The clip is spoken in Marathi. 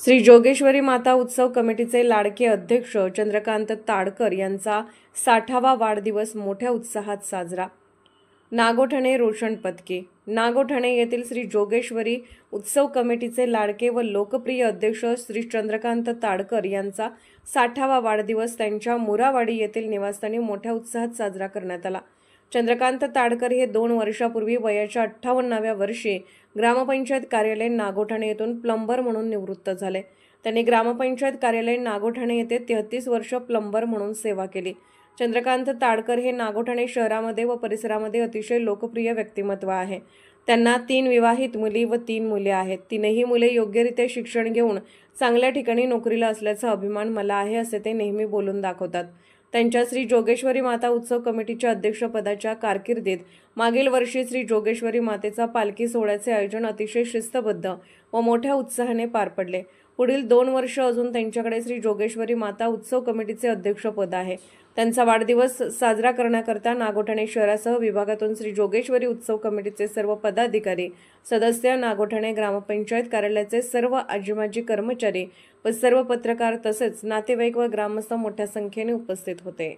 श्री जोगेश्वरी माता उत्सव कमिटीचे लाडके अध्यक्ष चंद्रकांत ताडकर यांचा 60वा वाढदिवस मोठ्या उत्साहात साजरा। नागोठणे रोशन पदके। नागोठणे येथील श्री जोगेश्वरी उत्सव कमिटीचे लाडके व लोकप्रिय अध्यक्ष श्री चंद्रकांत ताडकर यांचा 60वा वाढदिवस त्यांच्या मुरावाडी येथील निवासस्थानी मोठ्या उत्साहात साजरा करण्यात आला। चंद्रकांत ताडकर हे 2 वर्षापूर्वी वयाच्या 58व्या वर्षी ग्रामपंचायत कार्यालय नागोठणे येथून प्लंबर म्हणून निवृत्त झाले। त्यांनी ग्रामपंचायत कार्यालय नागोठणे येथे 33 वर्ष प्लंबर म्हणून सेवा केली। चंद्रकांत ताडकर हे नागोठणे शहरामध्ये व परिसरामध्ये अतिशय लोकप्रिय व्यक्तिमत्व आहे। त्यांना 3 विवाहित मुली व 3 मुले आहेत। 3ही मुले योग्यरीत्या शिक्षण घेऊन चांगल्या ठिकाणी नोकरीला असल्याचा अभिमान मला आहे असे ते नेहमी बोलून दाखवतात। त्यांच्या श्री जोगेश्वरी माता उत्सव कमिटीच्या अध्यक्षपदाच्या कारकिर्दीत मागील वर्षी श्री जोगेश्वरी मातेचा पालखी सोहळ्याचे आयोजन अतिशय शिस्तबद्ध व मोठ्या उत्साहाने पार पडले। पुढील 2 वर्ष अजून त्यांच्याकडे श्री जोगेश्वरी माता उत्सव कमिटीचे अध्यक्षपद आहे। त्यांचा वाढदिवस साजरा करण्याकरता नागोठणे शहरासह विभागातून श्री जोगेश्वरी उत्सव कमिटीचे सर्व पदाधिकारी, सदस्य, नागोठणे ग्रामपंचायत कार्यालयाचे सर्व आजी-माजी कर्मचारी व सर्व पत्रकार तसेच नातेवाईक व ग्रामस्थ मोठ्या संख्येने उपस्थित होते।